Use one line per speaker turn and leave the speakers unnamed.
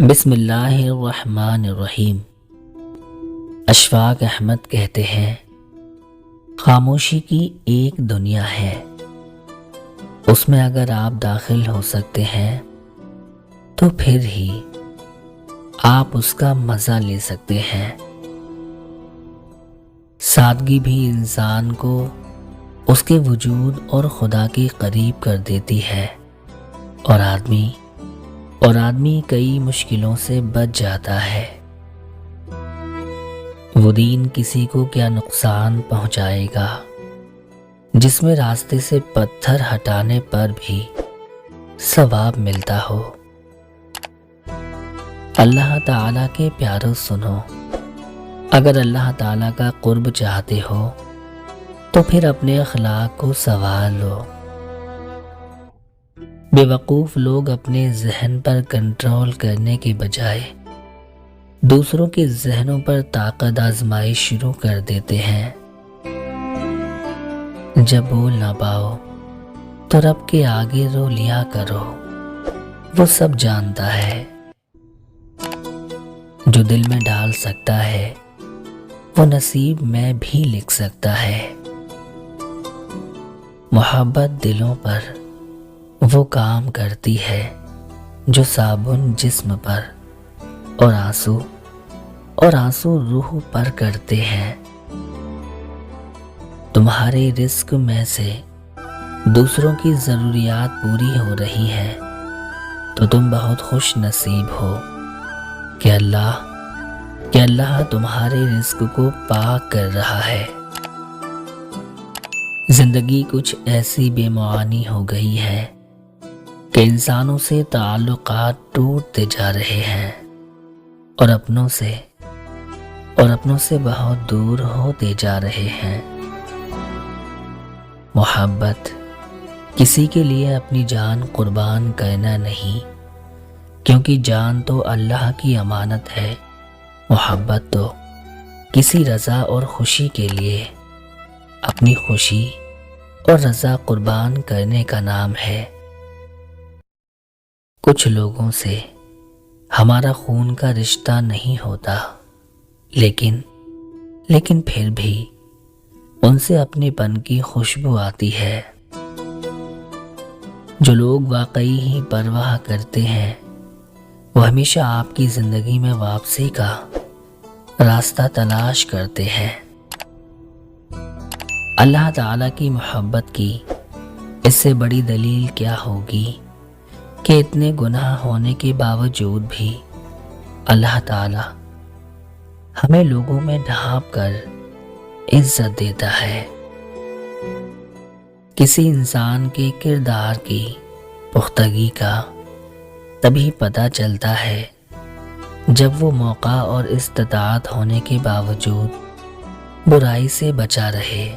بسم اللہ الرحمن الرحیم۔ اشفاق احمد کہتے ہیں، خاموشی کی ایک دنیا ہے، اس میں اگر آپ داخل ہو سکتے ہیں تو پھر ہی آپ اس کا مزہ لے سکتے ہیں۔ سادگی بھی انسان کو اس کے وجود اور خدا کے قریب کر دیتی ہے، اور آدمی کئی مشکلوں سے بچ جاتا ہے۔ وہ دین کسی کو کیا نقصان پہنچائے گا جس میں راستے سے پتھر ہٹانے پر بھی ثواب ملتا ہو۔ اللہ تعالیٰ کے پیاروں سنو، اگر اللہ تعالیٰ کا قرب چاہتے ہو تو پھر اپنے اخلاق کو سنوار لو۔ بے وقوف لوگ اپنے ذہن پر کنٹرول کرنے کے بجائے دوسروں کے ذہنوں پر طاقت آزمائی شروع کر دیتے ہیں۔ جب بول نہ پاؤ تو رب کے آگے رو لیا کرو، وہ سب جانتا ہے۔ جو دل میں ڈال سکتا ہے وہ نصیب میں بھی لکھ سکتا ہے۔ محبت دلوں پر وہ کام کرتی ہے جو صابن جسم پر اور آنسو روح پر کرتے ہیں۔ تمہارے رزق میں سے دوسروں کی ضروریات پوری ہو رہی ہیں تو تم بہت خوش نصیب ہو کہ اللہ تمہارے رزق کو پاک کر رہا ہے۔ زندگی کچھ ایسی بے معانی ہو گئی ہے کہ انسانوں سے تعلقات ٹوٹتے جا رہے ہیں اور اپنوں سے بہت دور ہوتے جا رہے ہیں۔ محبت کسی کے لیے اپنی جان قربان کرنا نہیں، کیونکہ جان تو اللہ کی امانت ہے۔ محبت تو کسی رضا اور خوشی کے لیے اپنی خوشی اور رضا قربان کرنے کا نام ہے۔ کچھ لوگوں سے ہمارا خون کا رشتہ نہیں ہوتا، لیکن پھر بھی ان سے اپنے پن کی خوشبو آتی ہے۔ جو لوگ واقعی ہی پرواہ کرتے ہیں وہ ہمیشہ آپ کی زندگی میں واپسی کا راستہ تلاش کرتے ہیں۔ اللہ تعالیٰ کی محبت کی اس سے بڑی دلیل کیا ہوگی کہ اتنے گناہ ہونے کے باوجود بھی اللہ تعالیٰ ہمیں لوگوں میں ڈھانپ کر عزت دیتا ہے۔ کسی انسان کے کردار کی پختگی کا تبھی پتہ چلتا ہے جب وہ موقع اور استطاعت ہونے کے باوجود برائی سے بچا رہے۔